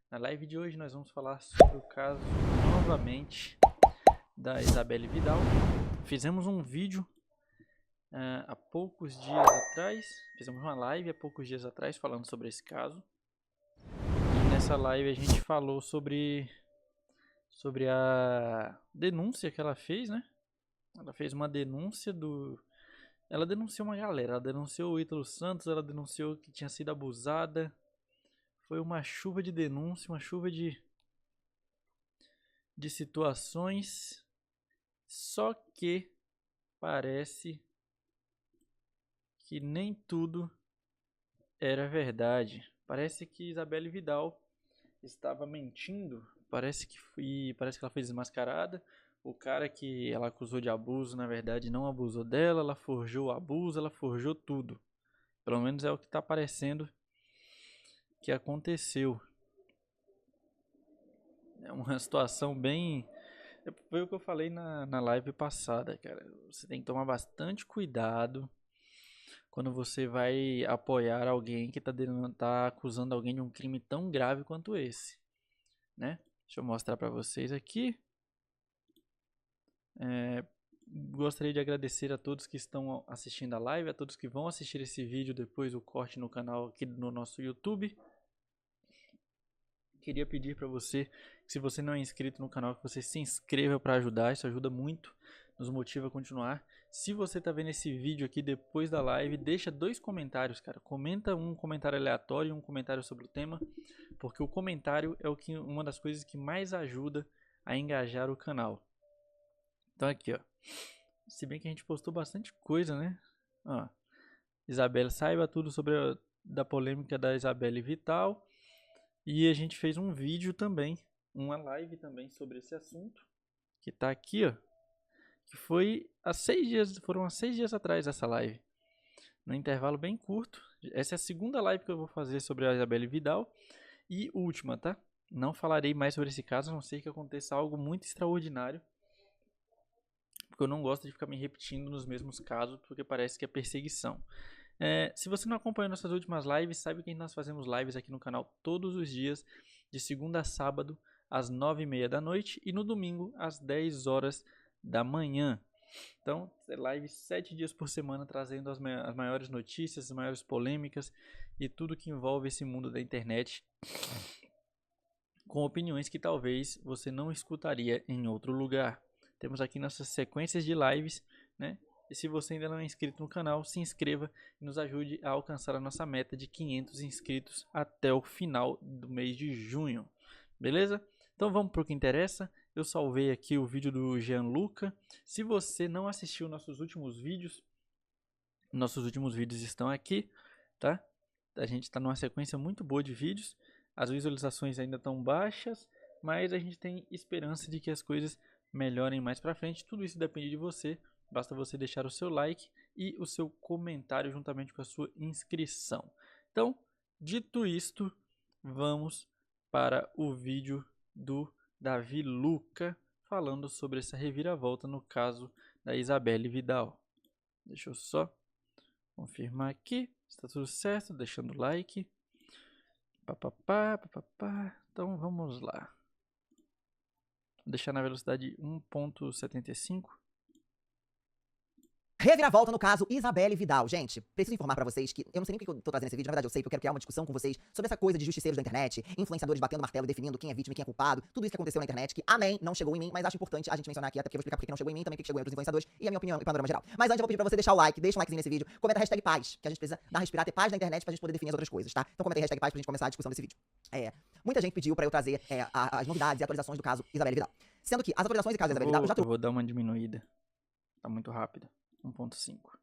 Na live de hoje nós vamos falar sobre o caso, novamente, da Isabelle Vidal. Fizemos um vídeo há poucos dias atrás, fizemos uma live há poucos dias atrás falando sobre esse caso. E nessa live a gente falou sobre a denúncia que ela fez, né? Ela fez uma denúncia Ela denunciou uma galera, ela denunciou o Ítalo Santos, ela denunciou que tinha sido abusada. Foi uma chuva de denúncia, uma chuva de situações, só que parece que nem tudo era verdade. Parece que Isabelle Vidal estava mentindo, parece que ela foi desmascarada. O cara que ela acusou de abuso, na verdade, não abusou dela, ela forjou o abuso, ela forjou tudo. Pelo menos é o que está parecendo que aconteceu. É uma situação bem... Foi o que eu falei na live passada, cara. Você tem que tomar bastante cuidado quando você vai apoiar alguém que tá acusando alguém de um crime tão grave quanto esse, né? Deixa eu mostrar pra vocês aqui. Gostaria de agradecer a todos que estão assistindo a live, a todos que vão assistir esse vídeo depois, o corte no canal aqui no nosso YouTube. Queria pedir para você, que se você não é inscrito no canal, que você se inscreva para ajudar, isso ajuda muito, nos motiva a continuar. Se você tá vendo esse vídeo aqui depois da live, deixa 2 comentários, cara. Comenta um comentário aleatório e um comentário sobre o tema, porque o comentário é uma das coisas que mais ajuda a engajar o canal. Então aqui, ó. Se bem que a gente postou bastante coisa, né? Ó, Isabelle, saiba tudo sobre da polêmica da Isabelle Vidal. E a gente fez um vídeo também, uma live também sobre esse assunto, que tá aqui, ó. Que foi há 6 dias, foram há 6 dias atrás essa live. Num intervalo bem curto. Essa é a segunda live que eu vou fazer sobre a Isabelle Vidal. E última, tá? Não falarei mais sobre esse caso, a não ser que aconteça algo muito extraordinário. Porque eu não gosto de ficar me repetindo nos mesmos casos, porque parece que é perseguição. Se você não acompanhou nossas últimas lives, sabe que nós fazemos lives aqui no canal todos os dias, de segunda a sábado, às 9h30 da noite e no domingo, às 10 horas da manhã. Então, live 7 dias por semana, trazendo as maiores notícias, as maiores polêmicas e tudo que envolve esse mundo da internet, com opiniões que talvez você não escutaria em outro lugar. Temos aqui nossas sequências de lives, né? E se você ainda não é inscrito no canal, se inscreva e nos ajude a alcançar a nossa meta de 500 inscritos até o final do mês de junho. Beleza? Então vamos para o que interessa. Eu salvei aqui o vídeo do Gianluca. Se você não assistiu nossos últimos vídeos estão aqui, tá? A gente está numa sequência muito boa de vídeos. As visualizações ainda estão baixas, mas a gente tem esperança de que as coisas melhorem mais para frente. Tudo isso depende de você. Basta você deixar o seu like e o seu comentário juntamente com a sua inscrição. Então, dito isto, vamos para o vídeo do Davi Luca falando sobre essa reviravolta no caso da Isabelle Vidal. Deixa eu só confirmar aqui, está tudo certo, deixando o like. Então vamos lá. Vou deixar na velocidade 1.75. Reviravolta no caso Isabelle Vidal. Gente, preciso informar pra vocês que eu não sei nem porque eu tô trazendo esse vídeo, na verdade eu sei que eu quero criar uma discussão com vocês sobre essa coisa de justiceiros da internet, influenciadores batendo martelo e definindo quem é vítima e quem é culpado, tudo isso que aconteceu na internet, que amém, não chegou em mim, mas acho importante a gente mencionar aqui, até porque eu vou explicar porque não chegou em mim, também porque chegou em outros influenciadores e a minha opinião e panorama geral. Mas antes eu vou pedir pra você deixar o like, deixa um likezinho nesse vídeo, comenta a hashtag paz, que a gente precisa dar respirar, ter paz na internet pra gente poder definir as outras coisas, tá? Então comenta aí a hashtag paz pra gente começar a discussão desse vídeo. Muita gente pediu pra eu trazer as novidades e atualizações do caso Isabelle Vidal. Sendo que as atualizações do caso Isabelle Vidal eu já trouxe. Eu vou dar uma diminuída. Tá muito rápido. 1.5.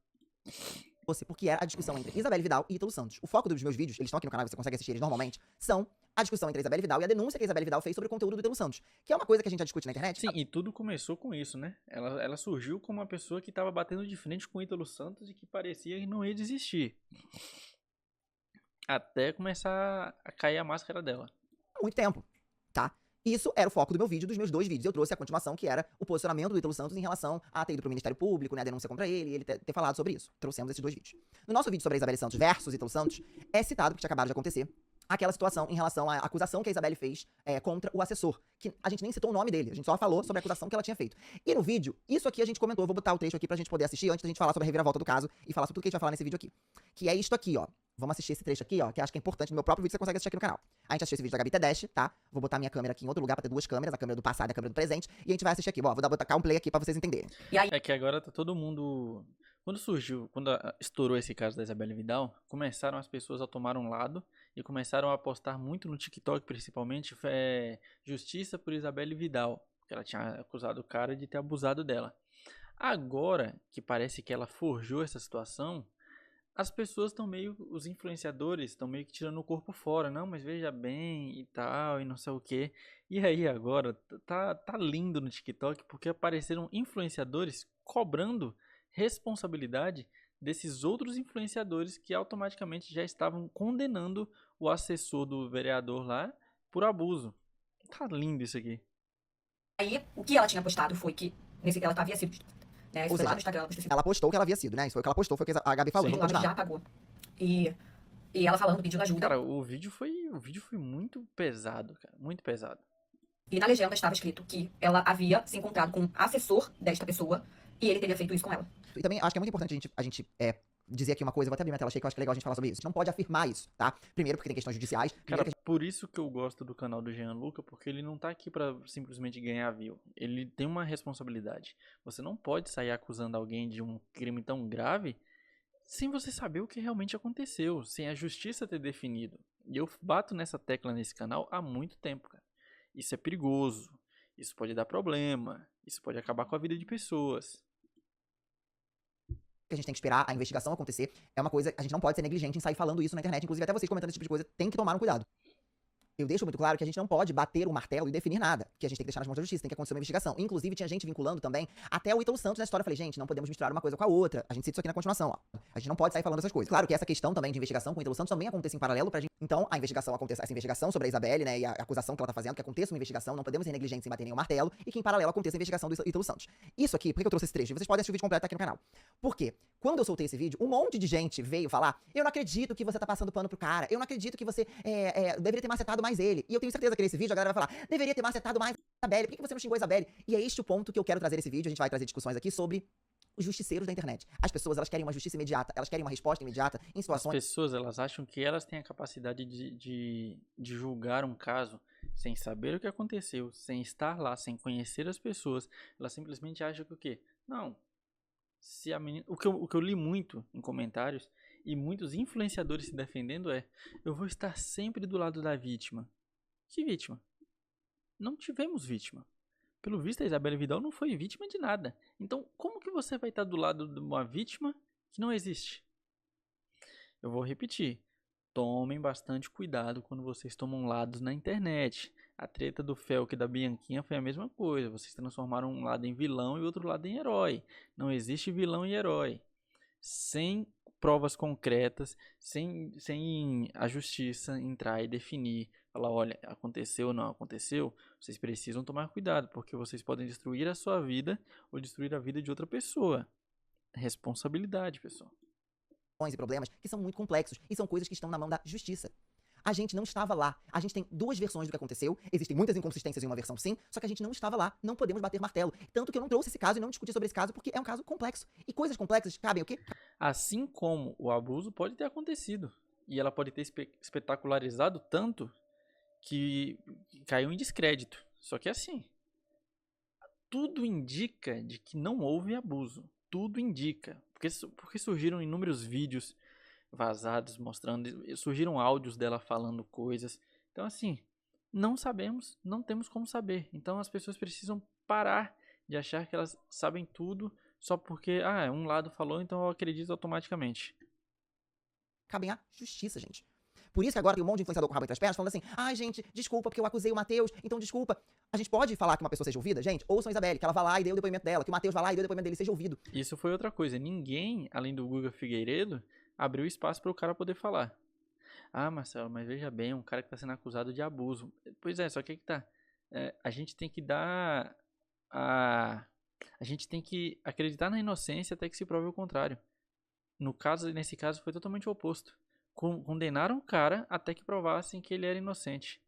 Porque era a discussão entre Isabelle Vidal e Ítalo Santos. O foco dos meus vídeos, eles estão aqui no canal, você consegue assistir eles normalmente, são a discussão entre a Isabelle Vidal e a denúncia que a Isabelle Vidal fez sobre o conteúdo do Ítalo Santos, que é uma coisa que a gente já discute na internet. Sim, e tudo começou com isso, né? Ela surgiu como uma pessoa que estava batendo de frente com o Ítalo Santos e que parecia que não ia desistir. Até começar a cair a máscara dela. Há muito tempo, tá? Isso era o foco do meu vídeo, dos meus 2 vídeos. Eu trouxe a continuação, que era o posicionamento do Ítalo Santos em relação a ter ido pro Ministério Público, né, a denúncia contra ele, e ele ter falado sobre isso. Trouxemos esses 2 vídeos. No nosso vídeo sobre a Isabelle Santos versus Ítalo Santos, é citado, que tinha acabado de acontecer, aquela situação em relação à acusação que a Isabelle fez contra o assessor, que a gente nem citou o nome dele, a gente só falou sobre a acusação que ela tinha feito. E no vídeo, isso aqui a gente comentou, eu vou botar o trecho aqui pra gente poder assistir antes da gente falar sobre a reviravolta do caso e falar sobre tudo que a gente vai falar nesse vídeo aqui. Que é isto aqui, ó. Vamos assistir esse trecho aqui, ó, que acho que é importante. No meu próprio vídeo você consegue assistir aqui no canal. A gente assistiu esse vídeo da Gabi Tedeschi, tá? Vou botar minha câmera aqui em outro lugar pra ter duas câmeras, a câmera do passado e a câmera do presente. E a gente vai assistir aqui, ó. Vou botar um play aqui pra vocês entenderem. E aí... É que agora tá todo mundo... Quando estourou esse caso da Isabelle Vidal, começaram as pessoas a tomar um lado e começaram a postar muito no TikTok, principalmente, justiça por Isabelle Vidal, porque ela tinha acusado o cara de ter abusado dela. Agora que parece que ela forjou essa situação, as pessoas estão meio, os influenciadores estão meio que tirando o corpo fora, não, mas veja bem e tal, e não sei o que. E aí agora, tá lindo no TikTok, porque apareceram influenciadores cobrando responsabilidade desses outros influenciadores que automaticamente já estavam condenando o assessor do vereador lá por abuso. Tá lindo isso aqui. Aí, o que ela tinha postado foi que ela havia sido, né, ou seja, lá no Instagram, ela postou que ela havia sido, né? Isso foi o que ela postou, foi o que a Gabi falou. Sim, ela já apagou. E ela falando, pedindo ajuda. Cara, o vídeo foi muito pesado, cara, muito pesado. E na legenda estava escrito que ela havia se encontrado com um assessor desta pessoa e ele teria feito isso com ela. E também acho que é muito importante a gente dizer aqui uma coisa, vou até abrir minha tela cheia que eu acho que é legal a gente falar sobre isso. A gente não pode afirmar isso, tá? Primeiro porque tem questões judiciais. Cara, por isso que eu gosto do canal do Gianluca, porque ele não tá aqui pra simplesmente ganhar view. Ele tem uma responsabilidade. Você não pode sair acusando alguém de um crime tão grave sem você saber o que realmente aconteceu, sem a justiça ter definido. E eu bato nessa tecla nesse canal há muito tempo, cara. Isso é perigoso, isso pode dar problema, isso pode acabar com a vida de pessoas. Que a gente tem que esperar a investigação acontecer, é uma coisa, a gente não pode ser negligente em sair falando isso na internet, inclusive até vocês comentando esse tipo de coisa, tem que tomar um cuidado. Eu deixo muito claro que a gente não pode bater o martelo e definir nada, que a gente tem que deixar nas mãos da justiça, tem que acontecer uma investigação. Inclusive, tinha gente vinculando também até o Ítalo Santos na história. Eu falei, gente, não podemos misturar uma coisa com a outra. A gente cita isso aqui na continuação, ó. A gente não pode sair falando essas coisas. Claro que essa questão também de investigação com o Ítalo Santos também acontece em paralelo pra gente. Então, a investigação acontece, essa investigação sobre a Isabelle, né, e a acusação que ela tá fazendo, que aconteça uma investigação, não podemos ser negligentes em bater nenhum martelo, e que em paralelo aconteça a investigação do Ítalo Santos. Isso aqui, por que eu trouxe esse trecho? Vocês podem assistir o vídeo completo aqui no canal. Por quê? Quando eu soltei esse vídeo, um monte de gente veio falar, eu não acredito que você tá passando pano pro cara, eu não acredito que você deveria ter macetado mais ele. E eu tenho certeza que nesse vídeo a galera vai falar, deveria ter macetado mais a Isabelle, por que você não xingou a Isabelle? E é este o ponto que eu quero trazer nesse vídeo, a gente vai trazer discussões aqui sobre os justiceiros da internet. As pessoas, elas querem uma justiça imediata, elas querem uma resposta imediata em situações... As pessoas, elas acham que elas têm a capacidade de julgar um caso sem saber o que aconteceu, sem estar lá, sem conhecer as pessoas. Elas simplesmente acham que o quê? Não. Se a menina... o que eu li muito em comentários e muitos influenciadores se defendendo eu vou estar sempre do lado da vítima. Que vítima? Não tivemos vítima. Pelo visto, a Isabelle Vidal não foi vítima de nada. Então, como que você vai estar do lado de uma vítima que não existe? Eu vou repetir. Tomem bastante cuidado quando vocês tomam lados na internet. A treta do Felk e da Bianquinha foi a mesma coisa. Vocês transformaram um lado em vilão e outro lado em herói. Não existe vilão e herói. Sem provas concretas, sem a justiça entrar e definir, falar, olha, aconteceu ou não aconteceu, vocês precisam tomar cuidado, porque vocês podem destruir a sua vida ou destruir a vida de outra pessoa. Responsabilidade, pessoal. E problemas que são muito complexos e são coisas que estão na mão da justiça. A gente não estava lá. A gente tem duas versões do que aconteceu. Existem muitas inconsistências em uma versão sim, só que a gente não estava lá. Não podemos bater martelo. Tanto que eu não trouxe esse caso e não discuti sobre esse caso porque é um caso complexo. E coisas complexas cabem o quê? Assim como o abuso pode ter acontecido. E ela pode ter espetacularizado tanto que caiu em descrédito. Só que assim, tudo indica de que não houve abuso. Tudo indica. Porque surgiram inúmeros vídeos vazados mostrando, surgiram áudios dela falando coisas. Então assim, não sabemos, não temos como saber. Então as pessoas precisam parar de achar que elas sabem tudo só porque, um lado falou, então eu acredito automaticamente. Cabem à justiça, gente. Por isso que agora tem um monte de influenciador com o rabo entre as pernas falando assim, gente, desculpa porque eu acusei o Matheus, então desculpa. A gente pode falar que uma pessoa seja ouvida? Gente, ouçam a Isabelle, que ela vá lá e dê o depoimento dela, que o Matheus vá lá e dê o depoimento dele, seja ouvido. Isso foi outra coisa. Ninguém, além do Guga Figueiredo, abriu espaço para o cara poder falar. Marcelo, mas veja bem, um cara que está sendo acusado de abuso. Pois é, só que tá. A gente tem que dar a gente tem que acreditar na inocência até que se prove o contrário. Nesse caso foi totalmente o oposto. condenaram o cara até que provassem que ele era inocente.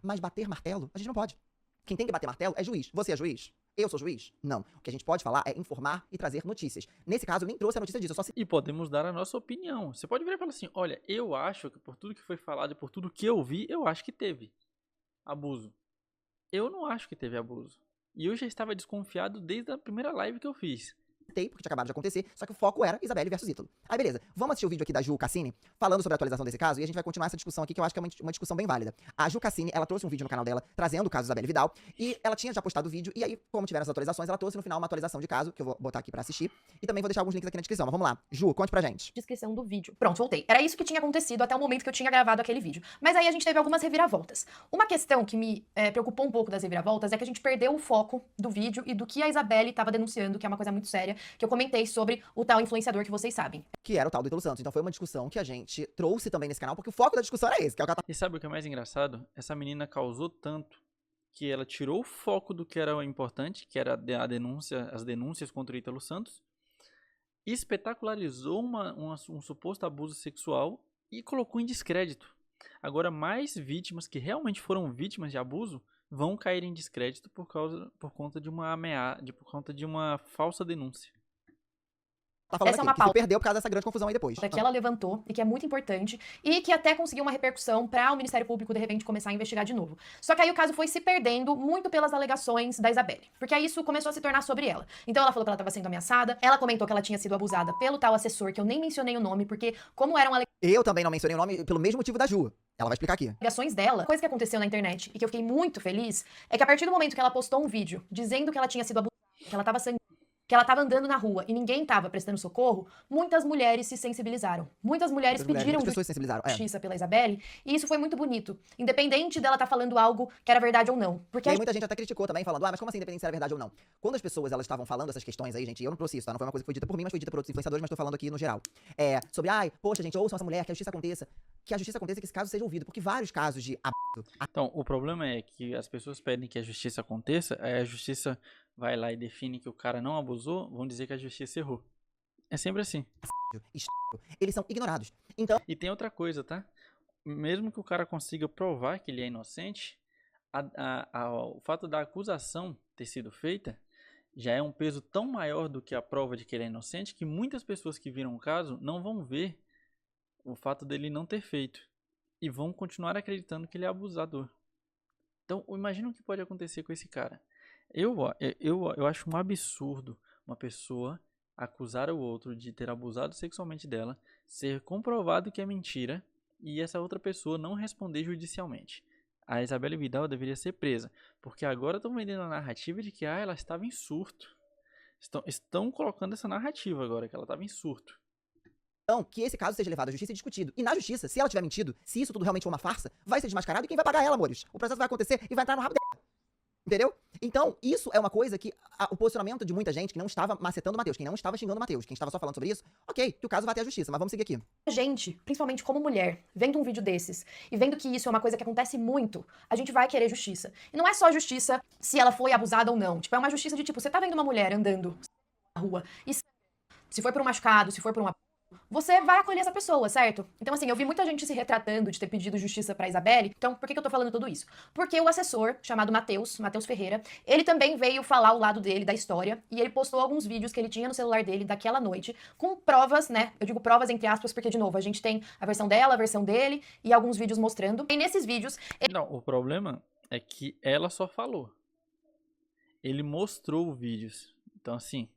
Mas bater martelo, a gente não pode. Quem tem que bater martelo é juiz. Você é juiz? Eu sou juiz? Não. O que a gente pode falar é informar e trazer notícias. Nesse caso, eu nem trouxe a notícia disso, eu só E podemos dar a nossa opinião. Você pode virar e falar assim, olha, eu acho que por tudo que foi falado e por tudo que eu vi, eu acho que teve abuso. Eu não acho que teve abuso. E eu já estava desconfiado desde a primeira live que eu fiz. porque tinha acabado de acontecer, só que o foco era Isabelle versus Ítalo. Aí beleza, vamos assistir o vídeo aqui da Ju Cassini, falando sobre a atualização desse caso, e a gente vai continuar essa discussão aqui, que eu acho que é uma discussão bem válida. A Ju Cassini, ela trouxe um vídeo no canal dela, trazendo o caso Isabelle Vidal, e ela tinha já postado o vídeo, e aí, como tiveram as atualizações, ela trouxe no final uma atualização de caso, que eu vou botar aqui pra assistir, e também vou deixar alguns links aqui na descrição, mas vamos lá. Ju, conte pra gente. Descrição do vídeo. Pronto, voltei. Era isso que tinha acontecido até o momento que eu tinha gravado aquele vídeo. Mas aí a gente teve algumas reviravoltas. Uma questão que me preocupou um pouco das reviravoltas é que a gente perdeu o foco do vídeo e do que a Isabelle estava denunciando, que é uma coisa muito séria, que eu comentei sobre o tal influenciador que vocês sabem. Que era o tal do Ítalo Santos. Então foi uma discussão que a gente trouxe também nesse canal, porque o foco da discussão era esse, que é o que ela tá... E sabe o que é mais engraçado? Essa menina causou tanto que ela tirou o foco do que era importante, que era a denúncia, as denúncias contra o Ítalo Santos, espetacularizou um suposto abuso sexual e colocou em descrédito. Agora, mais vítimas que realmente foram vítimas de abuso vão cair em descrédito por conta de uma ameaça, por conta de uma falsa denúncia. Tá falando Essa é aqui, uma que pauta se perdeu por causa dessa grande confusão aí depois. que ela levantou e que é muito importante e que até conseguiu uma repercussão para o Ministério Público de repente começar a investigar de novo. Só que aí o caso foi se perdendo muito pelas alegações da Isabelle, porque aí isso começou a se tornar sobre ela. Então ela falou que ela estava sendo ameaçada, ela comentou que ela tinha sido abusada pelo tal assessor, que eu nem mencionei o nome, porque como eram Eu também não mencionei o nome pelo mesmo motivo da Ju. Ela vai explicar aqui. alegações dela, coisa que aconteceu na internet e que eu fiquei muito feliz, é que a partir do momento que ela postou um vídeo dizendo que ela tinha sido abusada, que ela estava sangrando, que ela estava andando na rua e ninguém estava prestando socorro, muitas mulheres se sensibilizaram. Muitas mulheres pediram Muitas pessoas se sensibilizaram. justiça pela Isabelle, e isso foi muito bonito. Independente dela estar falando algo que era verdade ou não. Porque E aí muita gente até criticou também, falando, mas como assim, independente se era verdade ou não? Quando as pessoas, elas estavam falando essas questões aí, gente, e eu não trouxe isso, tá? Não foi uma coisa que foi dita por mim, mas foi dita por outros influenciadores, mas tô falando aqui no geral. Sobre, poxa, gente, ouçam essa mulher, que a justiça aconteça. Que a justiça aconteça, que esse caso seja ouvido, porque vários casos de abuso... Então, o problema é que as pessoas pedem que a justiça aconteça, aí a justiça vai lá e define que o cara não abusou, vão dizer que a justiça errou. É sempre assim. Eles são ignorados. Então, E tem outra coisa, tá? Mesmo que o cara consiga provar que ele é inocente, o fato da acusação ter sido feita já é um peso tão maior do que a prova de que ele é inocente que muitas pessoas que viram o caso não vão ver o fato dele não ter feito e vão continuar acreditando que ele é abusador. Então, imagina o que pode acontecer com esse cara. Eu acho um absurdo uma pessoa acusar o outro de ter abusado sexualmente dela, ser comprovado que é mentira e essa outra pessoa não responder judicialmente. A Isabelle Vidal deveria ser presa, porque agora estão vendendo a narrativa de que ela estava em surto. Estão colocando essa narrativa agora, que ela estava em surto. que esse caso seja levado à justiça e discutido. E na justiça, se ela tiver mentido, se isso tudo realmente for uma farsa, vai ser desmascarado e quem vai pagar ela, amores? O processo vai acontecer e vai entrar no rabo dela. Entendeu? Então, isso é uma coisa que o posicionamento de muita gente que não estava macetando o Matheus, quem não estava xingando o Matheus, quem estava só falando sobre isso, ok, que o caso vai até a justiça, mas vamos seguir aqui. a gente, principalmente como mulher, vendo um vídeo desses e vendo que isso é uma coisa que acontece muito, a gente vai querer justiça. E não é só justiça se ela foi abusada ou não. Tipo, é uma justiça de tipo, você tá vendo uma mulher andando na rua e se foi por um machucado, se for por uma... você vai acolher essa pessoa, certo? Então, assim, eu vi muita gente se retratando de ter pedido justiça pra Isabelle. Então, por que eu tô falando tudo isso? Porque o assessor, chamado Matheus Ferreira, ele também veio falar o lado dele da história e ele postou alguns vídeos que ele tinha no celular dele daquela noite, com provas, né? Eu digo provas entre aspas, porque, de novo, a gente tem a versão dela, a versão dele e alguns vídeos mostrando. E nesses vídeos... Não, o problema é que ela só falou. Ele mostrou vídeos. Então, assim...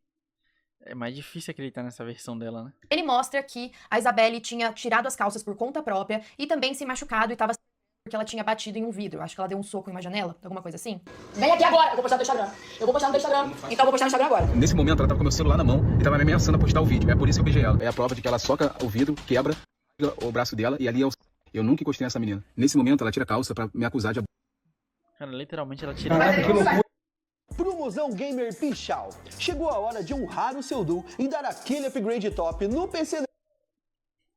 é mais difícil acreditar nessa versão dela, né? ele mostra que a Isabelle tinha tirado as calças por conta própria e também se machucado e tava porque ela tinha batido em um vidro. Acho que ela deu um soco em uma janela, alguma coisa assim. Vem aqui agora, eu vou postar no teu Instagram. Eu vou postar no teu Instagram, então eu vou postar no Instagram agora. Nesse momento, ela tava com meu celular na mão e tava me ameaçando a postar o vídeo. É por isso que eu beijei ela. É a prova de que ela soca o vidro, quebra o braço dela e ali eu nunca encostei nessa menina. Nesse momento, ela tira a calça pra me acusar de abuso. Cara, literalmente ela tira... Caraca, que loucura! Promosão Gamer Pichau. Chegou a hora de honrar o seu duo e dar aquele upgrade top no PC.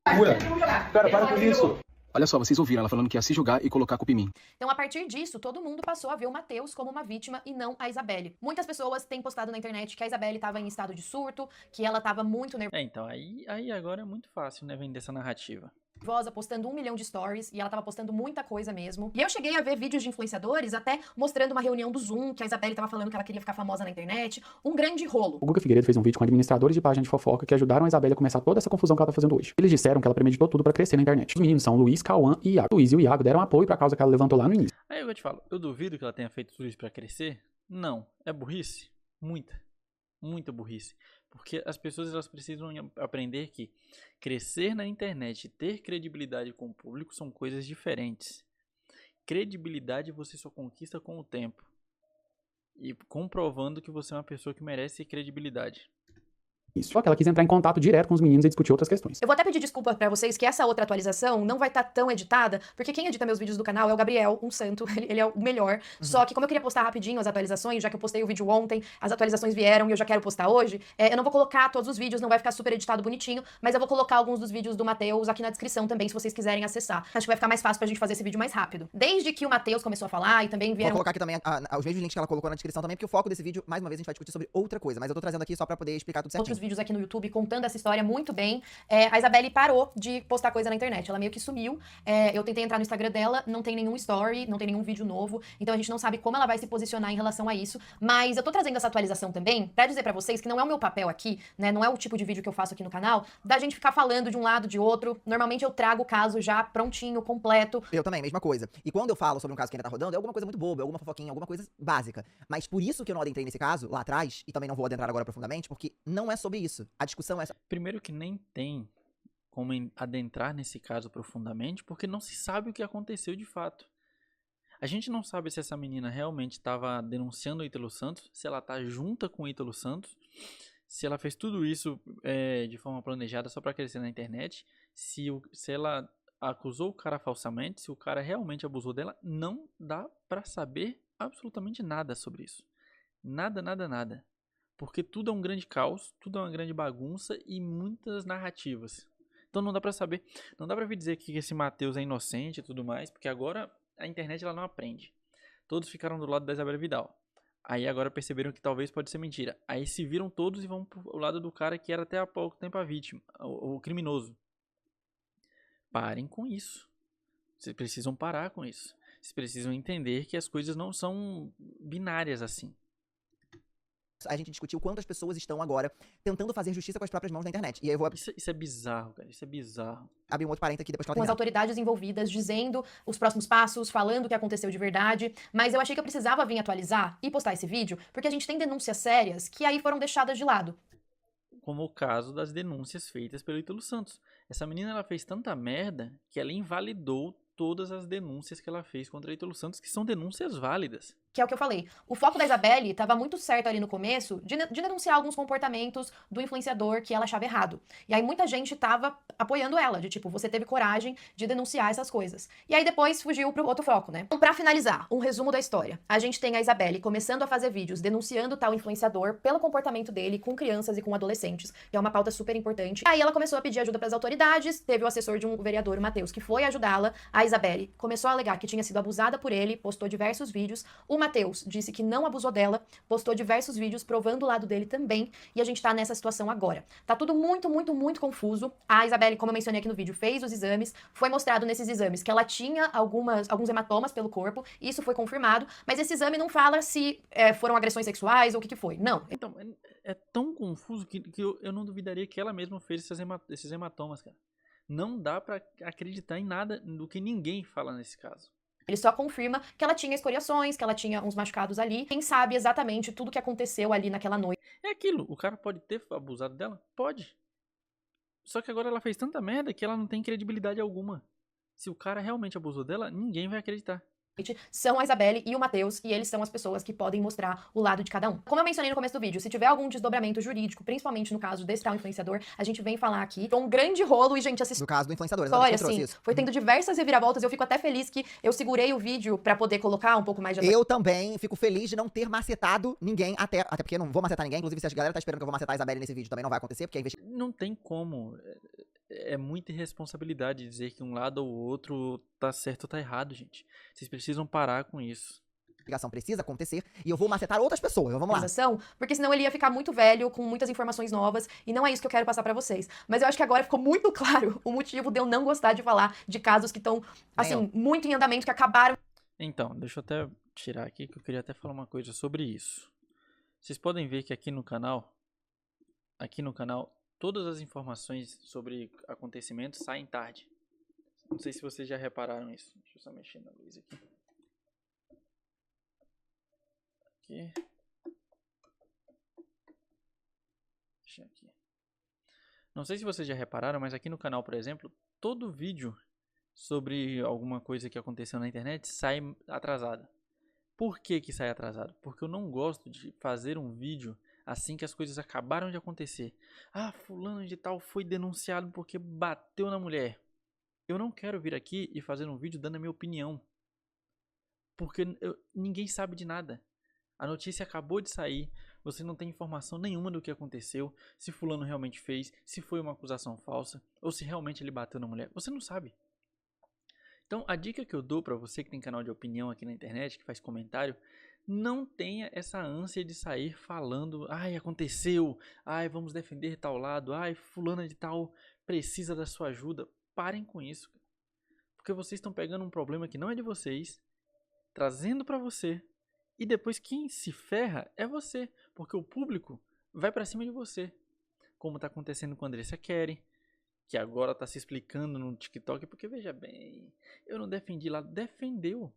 Pera, para com isso. Olha só, vocês ouviram ela falando que ia se julgar e colocar a culpa em mim. Então, a partir disso, todo mundo passou a ver o Matheus como uma vítima e não a Isabelle. Muitas pessoas têm postado na internet que a Isabelle estava em estado de surto, que ela estava muito Então, aí agora é muito fácil, né, vender essa narrativa. nervosa, postando 1 milhão de stories, e ela tava postando muita coisa mesmo. E eu cheguei a ver vídeos de influenciadores até mostrando uma reunião do Zoom, que a Isabelle tava falando que ela queria ficar famosa na internet. Um grande rolo. O Guga Figueiredo fez um vídeo com administradores de página de fofoca que ajudaram a Isabelle a começar toda essa confusão que ela tá fazendo hoje. Eles disseram que ela premeditou tudo pra crescer na internet. Os meninos são Luiz, Cauã e Iago. Luiz e o Iago deram apoio pra causa que ela levantou lá no início. Aí eu te falo, eu duvido que ela tenha feito tudo isso pra crescer? Não. É burrice? Muita burrice. Porque as pessoas elas precisam aprender que crescer na internet e ter credibilidade com o público são coisas diferentes. Credibilidade você só conquista com o tempo. E comprovando que você é uma pessoa que merece credibilidade. Só que ela quis entrar em contato direto com os meninos e discutir outras questões. Eu vou até pedir desculpa pra vocês que essa outra atualização não vai estar tão editada, porque quem edita meus vídeos do canal é o Gabriel, um santo, ele é o melhor. Só que como eu queria postar rapidinho as atualizações, já que eu postei o vídeo ontem, as atualizações vieram e eu já quero postar hoje, eu não vou colocar todos os vídeos, não vai ficar super editado bonitinho, mas eu vou colocar alguns dos vídeos do Matheus aqui na descrição também, se vocês quiserem acessar. Acho que vai ficar mais fácil pra gente fazer esse vídeo mais rápido. Desde que o Matheus começou a falar e também vieram... Vou colocar aqui também os mesmos links que ela colocou na descrição também, porque o foco desse vídeo, mais uma vez, a gente vai discutir sobre outra coisa, mas eu tô trazendo aqui só pra poder explicar tudo certinho. Outros vídeos aqui no YouTube contando essa história muito bem. A Isabelle parou de postar coisa na internet. Ela meio que sumiu. Eu tentei entrar no Instagram dela, não tem nenhum story, não tem nenhum vídeo novo. Então a gente não sabe como ela vai se posicionar em relação a isso. Mas eu tô trazendo essa atualização também pra dizer pra vocês que não é o meu papel aqui, né? Não é o tipo de vídeo que eu faço aqui no canal, da gente ficar falando de um lado, de outro. Normalmente eu trago o caso já prontinho, completo. Eu também, mesma coisa. E quando eu falo sobre um caso que ainda tá rodando, é alguma coisa muito boba, é alguma fofoquinha, alguma coisa básica. Mas por isso que eu não adentrei nesse caso lá atrás, e também não vou adentrar agora profundamente, porque não é sobre isso. A discussão é... Primeiro que nem tem como adentrar nesse caso profundamente, porque não se sabe o que aconteceu de fato. A gente não sabe se essa menina realmente estava denunciando o Ítalo Santos, se ela tá junta com o Ítalo Santos, se ela fez tudo isso de forma planejada só para crescer na internet, se ela acusou o cara falsamente, se o cara realmente abusou dela, não dá para saber absolutamente nada sobre isso. Nada. Porque tudo é um grande caos, tudo é uma grande bagunça e muitas narrativas. Então não dá pra saber, não dá pra vir dizer que esse Matheus é inocente e tudo mais, porque agora a internet ela não aprende. Todos ficaram do lado da Isabelle Vidal. Aí agora perceberam que talvez pode ser mentira. Aí se viram todos e vão pro lado do cara que era até há pouco tempo a vítima, o criminoso. Parem com isso. Vocês precisam parar com isso. Vocês precisam entender que as coisas não são binárias assim. A gente discutiu quantas pessoas estão agora tentando fazer justiça com as próprias mãos na internet. E aí eu vou Isso é bizarro, cara. Isso é bizarro. abrir um outro parênteses aqui depois que ela Com as terminar. autoridades envolvidas, dizendo os próximos passos, falando o que aconteceu de verdade. Mas eu achei que eu precisava vir atualizar e postar esse vídeo, porque a gente tem denúncias sérias que aí foram deixadas de lado. Como o caso das denúncias feitas pelo Ítalo Santos. Essa menina ela fez tanta merda que ela invalidou todas as denúncias que ela fez contra o Ítalo Santos, que são denúncias válidas. Que é o que eu falei. O foco da Isabelle estava muito certo ali no começo de denunciar alguns comportamentos do influenciador que ela achava errado. E aí muita gente tava apoiando ela, de tipo, você teve coragem de denunciar essas coisas. E aí depois fugiu pro outro foco, né? Então, pra finalizar, um resumo da história. A gente tem a Isabelle começando a fazer vídeos denunciando tal influenciador pelo comportamento dele com crianças e com adolescentes, que é uma pauta super importante. Aí ela começou a pedir ajuda pras autoridades, teve o assessor de um vereador, o Matheus, que foi ajudá-la. A Isabelle começou a alegar que tinha sido abusada por ele, postou diversos vídeos. O Matheus disse que não abusou dela, postou diversos vídeos provando o lado dele também, e a gente tá nessa situação agora. Tá tudo muito confuso. A Isabelle, como eu mencionei aqui no vídeo, fez os exames, foi mostrado nesses exames que ela tinha alguns hematomas pelo corpo, isso foi confirmado, mas esse exame não fala se foram agressões sexuais ou o que foi. Não. Então, é tão confuso que eu não duvidaria que ela mesma fez esses hematomas, cara. Não dá pra acreditar em nada do que ninguém fala nesse caso. Ele só confirma que ela tinha escoriações, que ela tinha uns machucados ali. Quem sabe exatamente tudo que aconteceu ali naquela noite. É aquilo, o cara pode ter abusado dela? Pode. Só que agora ela fez tanta merda que ela não tem credibilidade alguma. Se o cara realmente abusou dela, ninguém vai acreditar. São a Isabelle e o Matheus, e eles são as pessoas que podem mostrar o lado de cada um. Como eu mencionei no começo do vídeo, se tiver algum desdobramento jurídico, principalmente no caso desse tal influenciador, a gente vem falar aqui. Foi um grande rolo e, gente, assistiu. No caso do influenciador, História, exatamente, quem assim, trouxe isso. foi tendo diversas reviravoltas. Eu fico até feliz que eu segurei o vídeo pra poder colocar um pouco mais de Eu também fico feliz de não ter macetado ninguém, até porque eu não vou macetar ninguém. Inclusive, se a galera tá esperando que eu vou macetar a Isabelle nesse vídeo, também não vai acontecer, porque a Não tem como. é muita irresponsabilidade dizer que um lado ou outro tá certo ou tá errado, gente. Vocês precisam parar com isso. Investigação precisa acontecer e eu vou macetar outras pessoas. Vamos lá. Atualização, porque senão ele ia ficar muito velho, com muitas informações novas, e não é isso que eu quero passar pra vocês. Mas eu acho que agora ficou muito claro o motivo de eu não gostar de falar de casos que estão, assim, muito em andamento, que acabaram. Então, deixa eu até tirar aqui, que eu queria até falar uma coisa sobre isso. Vocês podem ver que aqui no canal, todas as informações sobre acontecimentos saem tarde. Não sei se vocês já repararam isso. Deixa eu só mexer na luz aqui. Deixa aqui. Não sei se vocês já repararam, mas aqui no canal, por exemplo, todo vídeo sobre alguma coisa que aconteceu na internet sai atrasado. Por que que sai atrasado? Porque eu não gosto de fazer um vídeo assim que as coisas acabaram de acontecer. Ah, fulano de tal foi denunciado porque bateu na mulher. Eu não quero vir aqui e fazer um vídeo dando a minha opinião. Porque ninguém sabe de nada. A notícia acabou de sair, você não tem informação nenhuma do que aconteceu, se fulano realmente fez, se foi uma acusação falsa, ou se realmente ele bateu na mulher. Você não sabe. Então, a dica que eu dou pra você que tem canal de opinião aqui na internet, que faz comentário, não tenha essa ânsia de sair falando, ai, aconteceu, ai, vamos defender tal lado, ai, fulana de tal precisa da sua ajuda. Parem com isso. Porque vocês estão pegando um problema que não é de vocês, trazendo pra você. E depois quem se ferra é você, porque o público vai pra cima de você. Como tá acontecendo com a Andressa Kerry, que agora tá se explicando no TikTok, porque veja bem, eu não defendi lá, defendeu.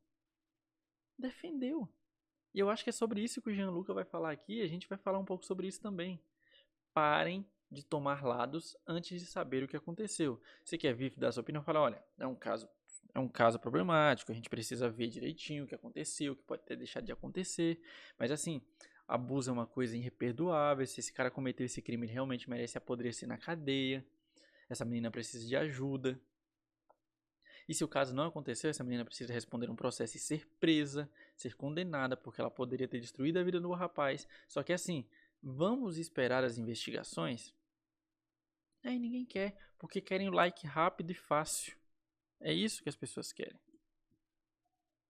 E eu acho que é sobre isso que o Gianluca vai falar aqui, a gente vai falar um pouco sobre isso também. Parem de tomar lados antes de saber o que aconteceu. Você quer vir dar sua opinião, fala, olha, é um caso problemático, a gente precisa ver direitinho o que aconteceu, o que pode ter deixado de acontecer. Mas assim, abuso é uma coisa irreperdoável, se esse cara cometeu esse crime, ele realmente merece apodrecer na cadeia. Essa menina precisa de ajuda. E se o caso não aconteceu, essa menina precisa responder um processo e ser presa, ser condenada, porque ela poderia ter destruído a vida do rapaz. Só que assim, vamos esperar as investigações? Aí ninguém quer, porque querem o like rápido e fácil. É isso que as pessoas querem.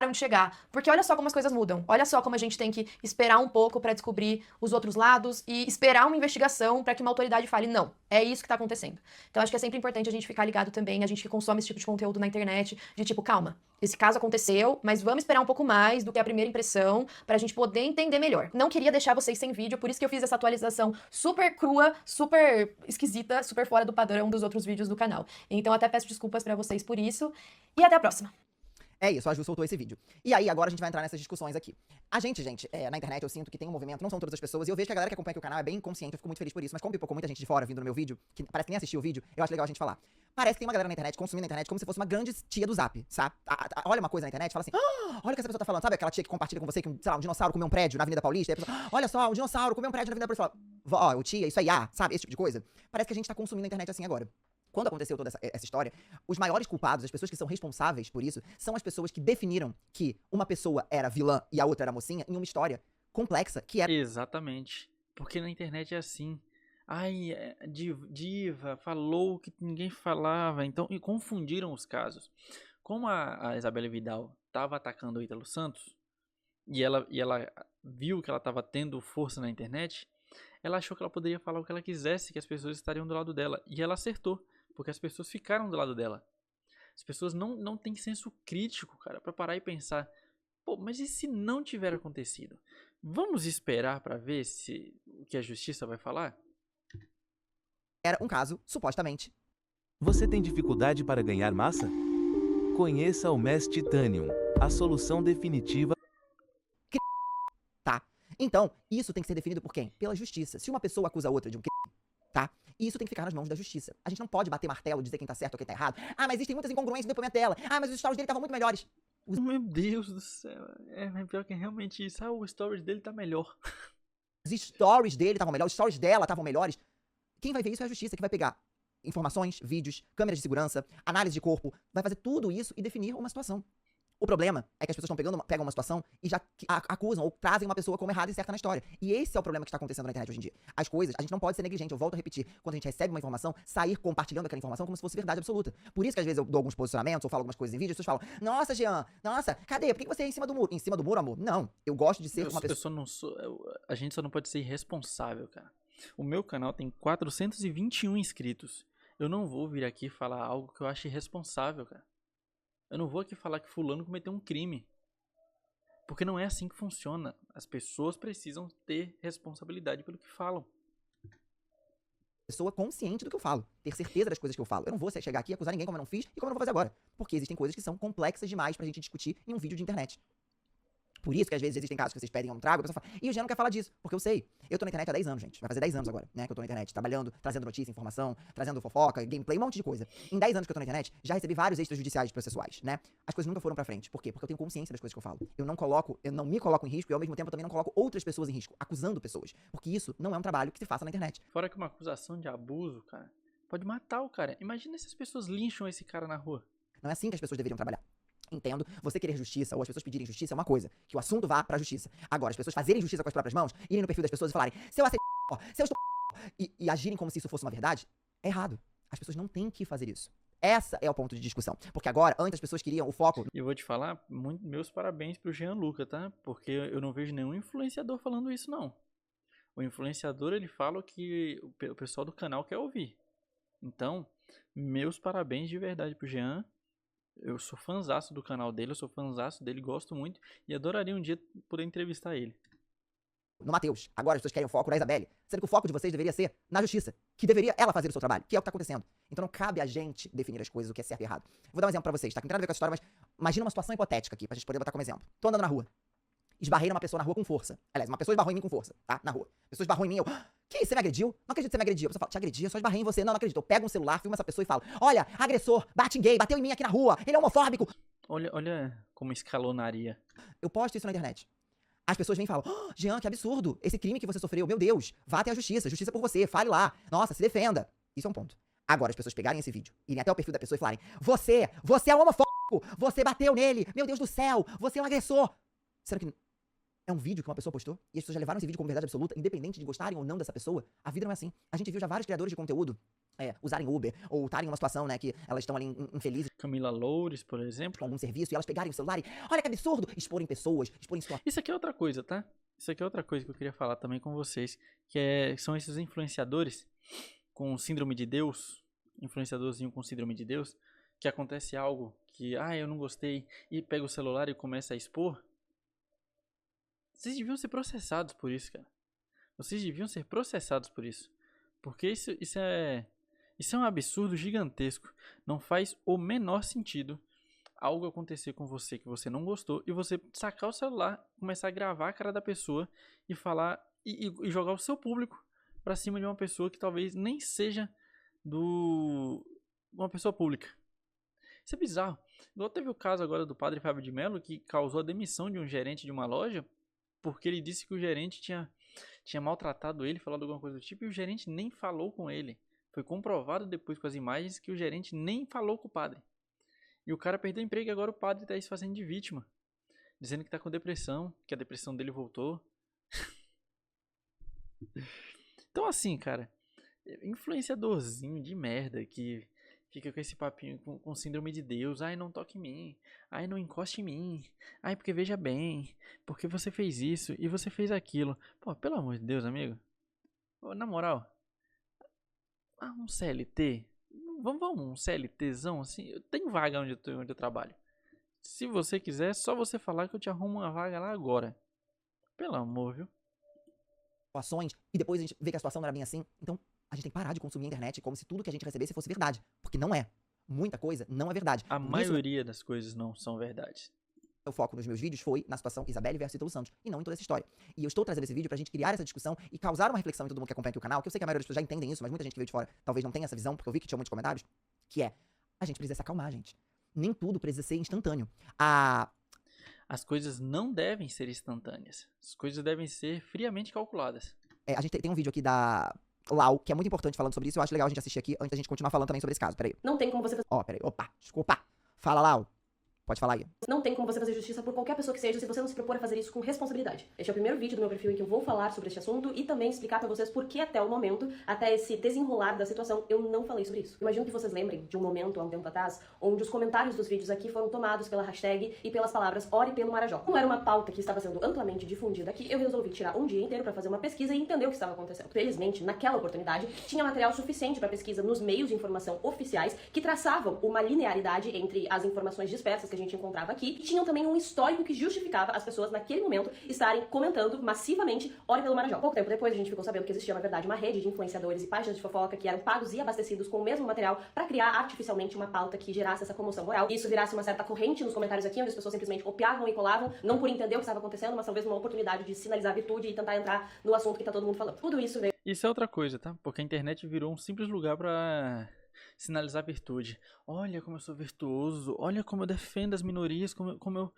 De chegar, porque olha só como as coisas mudam, olha só como a gente tem que esperar um pouco pra descobrir os outros lados e esperar uma investigação pra que uma autoridade fale, não, é isso que tá acontecendo. Então acho que é sempre importante a gente ficar ligado também, a gente que consome esse tipo de conteúdo na internet, de tipo, calma, esse caso aconteceu, mas vamos esperar um pouco mais do que a primeira impressão pra gente poder entender melhor. Não queria deixar vocês sem vídeo, por isso que eu fiz essa atualização super crua, super esquisita, super fora do padrão dos outros vídeos do canal. Então até peço desculpas pra vocês por isso, e até a próxima. É isso, a Ju soltou esse vídeo. E aí, agora a gente vai entrar nessas discussões aqui. A gente, na internet eu sinto que tem um movimento, não são todas as pessoas, e eu vejo que a galera que acompanha aqui o canal é bem consciente, eu fico muito feliz por isso, mas como pipocou muita gente de fora vindo no meu vídeo, que parece que nem assistiu o vídeo, eu acho legal a gente falar. Parece que tem uma galera na internet, consumindo a internet como se fosse uma grande tia do Zap, sabe? Olha uma coisa na internet e fala assim, olha o que essa pessoa tá falando, sabe aquela tia que compartilha com você que, sei lá, um dinossauro comeu um prédio na Avenida Paulista, e a pessoa, olha só, um dinossauro comeu um prédio na Avenida Paulista, fala, ó, tia, isso aí, sabe? Esse tipo de coisa. Parece que a gente tá consumindo a internet assim agora. Quando aconteceu toda essa história, os maiores culpados, as pessoas que são responsáveis por isso, são as pessoas que definiram que uma pessoa era vilã e a outra era mocinha em uma história complexa que era... Exatamente. Porque na internet é assim. Ai, diva, falou que ninguém falava. Então, e confundiram os casos. Como a Isabelle Vidal estava atacando o Ítalo Santos, e ela viu que ela estava tendo força na internet, ela achou que ela poderia falar o que ela quisesse, que as pessoas estariam do lado dela. E ela acertou. Porque as pessoas ficaram do lado dela. As pessoas não têm senso crítico, cara, pra parar e pensar, pô, mas e se não tiver acontecido? Vamos esperar pra ver o que a justiça vai falar? Era um caso, supostamente. Você tem dificuldade para ganhar massa? Conheça o Mesh Titanium, a solução definitiva. Tá? Então, isso tem que ser definido por quem? Pela justiça. Se uma pessoa acusa a outra de um crime, tá? E isso tem que ficar nas mãos da justiça. A gente não pode bater martelo, dizer quem tá certo ou quem tá errado. Ah, mas existem muitas incongruências no depoimento dela. Ah, mas os stories dele estavam muito melhores. Meu Deus do céu. É pior que é realmente isso. Ah, o stories dele tá melhor. Os stories dele estavam melhores, os stories dela estavam melhores. Quem vai ver isso é a justiça, que vai pegar informações, vídeos, câmeras de segurança, análise de corpo, vai fazer tudo isso e definir uma situação. O problema é que as pessoas pegam uma situação e já acusam ou trazem uma pessoa como errada e certa na história. E esse é o problema que está acontecendo na internet hoje em dia. As coisas, a gente não pode ser negligente, eu volto a repetir. Quando a gente recebe uma informação, sair compartilhando aquela informação como se fosse verdade absoluta. Por isso que às vezes eu dou alguns posicionamentos ou falo algumas coisas em vídeo, as pessoas falam, nossa, Jean, nossa, cadê? Por que você é em cima do muro? Em cima do muro, amor? Não, eu gosto de ser uma pessoa... A gente só não pode ser irresponsável, cara. O meu canal tem 421 inscritos. Eu não vou vir aqui falar algo que eu acho irresponsável, cara. Eu não vou aqui falar que fulano cometeu um crime. Porque não é assim que funciona. As pessoas precisam ter responsabilidade pelo que falam. Pessoa consciente do que eu falo, ter certeza das coisas que eu falo. Eu não vou chegar aqui e acusar ninguém como eu não fiz e como eu não vou fazer agora. Porque existem coisas que são complexas demais pra gente discutir em um vídeo de internet. Por isso que às vezes existem casos que vocês pedem, eu não trago, a pessoa fala, e o Jean não quer falar disso, porque eu sei. Eu tô na internet há 10 anos, gente. Vai fazer 10 anos agora, né, que eu tô na internet, trabalhando, trazendo notícia, informação, trazendo fofoca, gameplay, um monte de coisa. Em 10 anos que eu tô na internet, já recebi vários extrajudiciais processuais, né? As coisas nunca foram pra frente. Por quê? Porque eu tenho consciência das coisas que eu falo. Eu não me coloco em risco e ao mesmo tempo eu também não coloco outras pessoas em risco, acusando pessoas. Porque isso não é um trabalho que se faça na internet. Fora que uma acusação de abuso, cara, pode matar o cara. Imagina se as pessoas lincham esse cara na rua. Não é assim que as pessoas deveriam trabalhar. Entendo, você querer justiça ou as pessoas pedirem justiça é uma coisa, que o assunto vá pra justiça. Agora, as pessoas fazerem justiça com as próprias mãos, irem no perfil das pessoas e falarem, se eu aceito, se eu estou e agirem como se isso fosse uma verdade, é errado. As pessoas não têm que fazer isso. Essa é o ponto de discussão. Porque agora, antes as pessoas queriam o foco... E eu vou te falar, meus parabéns pro Jean Luca, tá? Porque eu não vejo nenhum influenciador falando isso, não. O influenciador, ele fala o que o pessoal do canal quer ouvir. Então, meus parabéns de verdade pro Jean. Eu sou fãzaço do canal dele, eu sou fãzaço dele, gosto muito e adoraria um dia poder entrevistar ele. No Matheus, agora as pessoas querem o foco na Isabelle, sendo que o foco de vocês deveria ser na justiça, que deveria ela fazer o seu trabalho, que é o que tá acontecendo. Então não cabe a gente definir as coisas, o que é certo e errado. Vou dar um exemplo pra vocês, tá? Que não tem nada a ver com essa história, mas imagina uma situação hipotética aqui, pra gente poder botar como exemplo. Tô andando na rua, esbarrei numa pessoa na rua com força. Aliás, uma pessoa esbarrou em mim com força, tá? Na rua. A pessoa esbarrou em mim, eu... Que isso, você me agrediu? Não acredito que você me agrediu. A pessoa fala, te agredi, eu só esbarrei em você. Não acredito. Eu pego um celular, filmo essa pessoa e falo, olha, agressor, bate em gay, bateu em mim aqui na rua, ele é homofóbico. Olha como escalonaria. Eu posto isso na internet. As pessoas vêm e falam, oh, Jean, que absurdo, esse crime que você sofreu, meu Deus, vá até a justiça por você, fale lá, nossa, se defenda. Isso é um ponto. Agora, as pessoas pegarem esse vídeo, irem até o perfil da pessoa e falarem, você é um homofóbico, você bateu nele, meu Deus do céu, você é um agressor. Será que é um vídeo que uma pessoa postou e as pessoas já levaram esse vídeo como verdade absoluta, independente de gostarem ou não dessa pessoa? A vida não é assim. A gente viu já vários criadores de conteúdo usarem Uber ou estarem em uma situação, né, que elas estão ali infelizes. Camila Loures, por exemplo. Com algum serviço e elas pegarem o celular e, olha que absurdo, exporem pessoas, exporem situações. Isso aqui é outra coisa, tá? Isso aqui é outra coisa que eu queria falar também com vocês, que são esses influenciadores com síndrome de Deus, influenciadorzinho com síndrome de Deus, que acontece algo que, eu não gostei, e pega o celular e começa a expor. Vocês deviam ser processados por isso, cara. Vocês deviam ser processados por isso. Porque isso é um absurdo gigantesco. Não faz o menor sentido algo acontecer com você que você não gostou e você sacar o celular, começar a gravar a cara da pessoa e falar e jogar o seu público pra cima de uma pessoa que talvez nem seja uma pessoa pública. Isso é bizarro. Igual teve o caso agora do padre Fábio de Mello, que causou a demissão de um gerente de uma loja porque ele disse que o gerente tinha maltratado ele, falado alguma coisa do tipo, e o gerente nem falou com ele. Foi comprovado depois com as imagens que o gerente nem falou com o padre. E o cara perdeu o emprego e agora o padre está aí se fazendo de vítima. Dizendo que está com depressão, que a depressão dele voltou. Então assim, cara, influenciadorzinho de merda que fica com esse papinho com síndrome de Deus. Não toque em mim. Não encoste em mim. Porque veja bem. Porque você fez isso e você fez aquilo. Pô, pelo amor de Deus, amigo. Na moral. Um CLT. Vamos um CLTzão assim. Eu tenho vaga onde eu trabalho. Se você quiser, é só você falar que eu te arrumo uma vaga lá agora. Pelo amor, viu? E depois a gente vê que a situação não era bem assim. Então, a gente tem que parar de consumir a internet como se tudo que a gente recebesse fosse verdade. Porque não é. Muita coisa não é verdade. A maioria das coisas não são verdade. O foco nos meus vídeos foi na situação Isabelle versus Ítalo Santos, e não em toda essa história. E eu estou trazendo esse vídeo pra gente criar essa discussão e causar uma reflexão em todo mundo que acompanha aqui o canal, que eu sei que a maioria das pessoas já entendem isso, mas muita gente que veio de fora talvez não tenha essa visão, porque eu vi que tinha muitos comentários, que é, a gente precisa se acalmar, gente. Nem tudo precisa ser instantâneo. As coisas não devem ser instantâneas. As coisas devem ser friamente calculadas. A gente tem um vídeo aqui da Lau, que é muito importante falando sobre isso. Eu acho legal a gente assistir aqui antes da gente continuar falando também sobre esse caso. Peraí. Não tem como você... Peraí. Opa, desculpa. Fala, Lau. Pode falar aí. Não tem como você fazer justiça por qualquer pessoa que seja se você não se propor a fazer isso com responsabilidade. Este é o primeiro vídeo do meu perfil em que eu vou falar sobre este assunto e também explicar pra vocês por que até o momento, até esse desenrolar da situação, eu não falei sobre isso. Imagino que vocês lembrem de um momento, há um tempo atrás, onde os comentários dos vídeos aqui foram tomados pela hashtag e pelas palavras Ore pelo Marajó. Como era uma pauta que estava sendo amplamente difundida aqui, eu resolvi tirar um dia inteiro pra fazer uma pesquisa e entender o que estava acontecendo. Felizmente, naquela oportunidade, tinha material suficiente pra pesquisa nos meios de informação oficiais que traçavam uma linearidade entre as informações dispersas que a gente encontrava aqui e tinham também um histórico que justificava as pessoas naquele momento estarem comentando massivamente Ore pelo Marajó. Pouco tempo depois a gente ficou sabendo que existia na verdade uma rede de influenciadores e páginas de fofoca que eram pagos e abastecidos com o mesmo material para criar artificialmente uma pauta que gerasse essa comoção moral. E isso virasse uma certa corrente nos comentários aqui, onde as pessoas simplesmente copiavam e colavam, não por entender o que estava acontecendo, mas talvez uma oportunidade de sinalizar a virtude e tentar entrar no assunto que tá todo mundo falando. Tudo isso veio... Isso é outra coisa, tá? Porque a internet virou um simples lugar pra sinalizar virtude. Olha como eu sou virtuoso, olha como eu defendo as minorias, como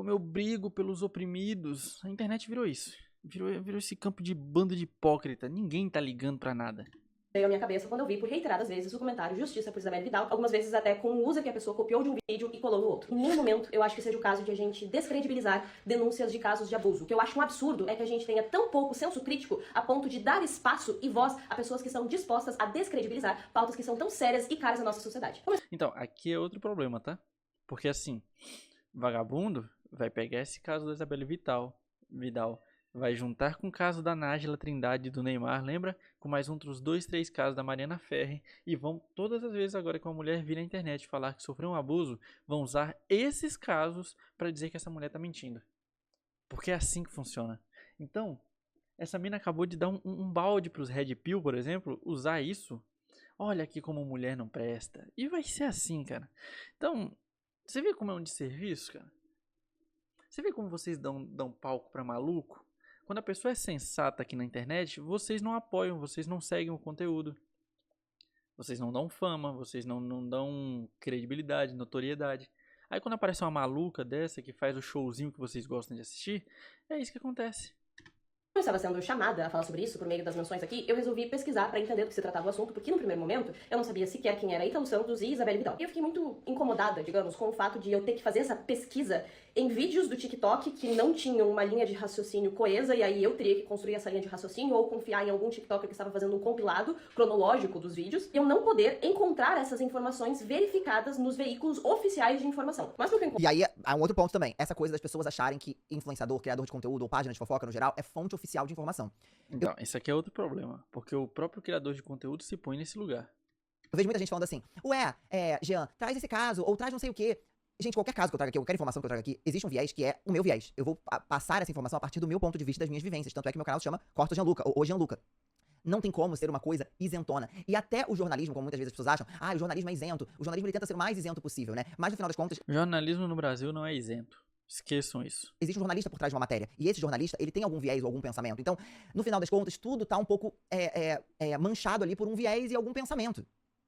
eu brigo pelos oprimidos. A internet virou isso. Virou esse campo de bando de hipócrita. Ninguém tá ligando pra nada. Veio à minha cabeça quando eu vi por reiteradas vezes o comentário Justiça por Isabelle Vidal, algumas vezes até com o user que a pessoa copiou de um vídeo e colou no outro. Em nenhum momento eu acho que seja o caso de a gente descredibilizar denúncias de casos de abuso. O que eu acho um absurdo é que a gente tenha tão pouco senso crítico a ponto de dar espaço e voz a pessoas que são dispostas a descredibilizar pautas que são tão sérias e caras à nossa sociedade. Então, aqui é outro problema, tá? Porque assim, vagabundo vai pegar esse caso da Isabelle Vidal, vai juntar com o caso da Nájila Trindade e do Neymar, lembra? Com mais outros 2, 3 casos da Mariana Ferrer. E vão, todas as vezes agora que uma mulher vir na internet falar que sofreu um abuso, vão usar esses casos para dizer que essa mulher tá mentindo. Porque é assim que funciona. Então, essa mina acabou de dar um balde pros Red Pill, por exemplo, usar isso. Olha aqui como mulher não presta. E vai ser assim, cara. Então, você vê como é um desserviço, cara? Você vê como vocês dão palco pra maluco? Quando a pessoa é sensata aqui na internet, vocês não apoiam, vocês não seguem o conteúdo. Vocês não dão fama, vocês não dão credibilidade, notoriedade. Aí quando aparece uma maluca dessa que faz o showzinho que vocês gostam de assistir, é isso que acontece. Eu estava sendo chamada a falar sobre isso por meio das menções aqui, eu resolvi pesquisar para entender do que se tratava o assunto, porque no primeiro momento eu não sabia sequer quem era Ítalo Santos e Isabelle Vidal. E eu fiquei muito incomodada, digamos, com o fato de eu ter que fazer essa pesquisa em vídeos do TikTok que não tinham uma linha de raciocínio coesa, e aí eu teria que construir essa linha de raciocínio ou confiar em algum TikToker que estava fazendo um compilado cronológico dos vídeos, e eu não poder encontrar essas informações verificadas nos veículos oficiais de informação. Mas porque E aí, há um outro ponto também. Essa coisa das pessoas acharem que influenciador, criador de conteúdo ou página de fofoca no geral é fonte oficial de informação. Então, esse aqui é outro problema. Porque o próprio criador de conteúdo se põe nesse lugar. Eu vejo muita gente falando assim, ué, Jean, traz esse caso, ou traz não sei o quê. Gente, qualquer caso que eu traga aqui, qualquer informação que eu traga aqui, existe um viés que é o meu viés. Eu vou passar essa informação a partir do meu ponto de vista, das minhas vivências. Tanto é que meu canal se chama Corta Gianluca, ou Gianluca. Não tem como ser uma coisa isentona. E até o jornalismo, como muitas vezes as pessoas acham, o jornalismo é isento. O jornalismo ele tenta ser o mais isento possível, né? Mas no final das contas... O jornalismo no Brasil não é isento. Esqueçam isso. Existe um jornalista por trás de uma matéria. E esse jornalista, ele tem algum viés ou algum pensamento. Então, no final das contas, tudo tá um pouco manchado ali por um viés e algum pensamento.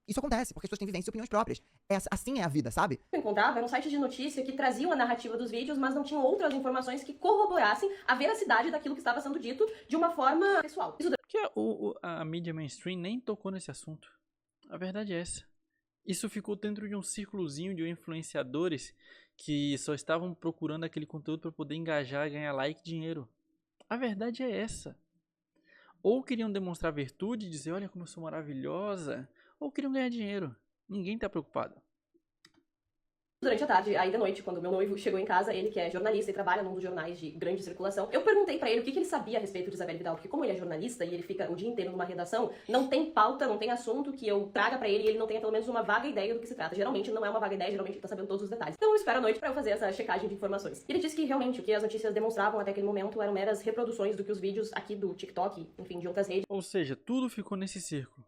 Isso acontece, porque as pessoas têm vivências e opiniões próprias. Assim é a vida, sabe? Eu encontrava eram sites de notícia que traziam a narrativa dos vídeos, mas não tinham outras informações que corroborassem a veracidade daquilo que estava sendo dito de uma forma pessoal. Isso Porque a mídia mainstream nem tocou nesse assunto. A verdade é essa. Isso ficou dentro de um círculozinho de influenciadores que só estavam procurando aquele conteúdo para poder engajar, ganhar like e dinheiro. A verdade é essa. Ou queriam demonstrar virtude e dizer, olha como eu sou maravilhosa, ou queriam ganhar dinheiro. Ninguém tá preocupado. Durante a tarde, aí da noite, quando meu noivo chegou em casa, ele que é jornalista e trabalha num dos jornais de grande circulação, eu perguntei pra ele o que ele sabia a respeito de Isabelle Vidal, porque como ele é jornalista e ele fica o dia inteiro numa redação, não tem pauta, não tem assunto que eu traga pra ele e ele não tenha pelo menos uma vaga ideia do que se trata. Geralmente não é uma vaga ideia, geralmente ele tá sabendo todos os detalhes. Então eu espero a noite pra eu fazer essa checagem de informações. E ele disse que realmente o que as notícias demonstravam até aquele momento eram meras reproduções do que os vídeos aqui do TikTok, enfim, de outras redes. Ou seja, tudo ficou nesse círculo.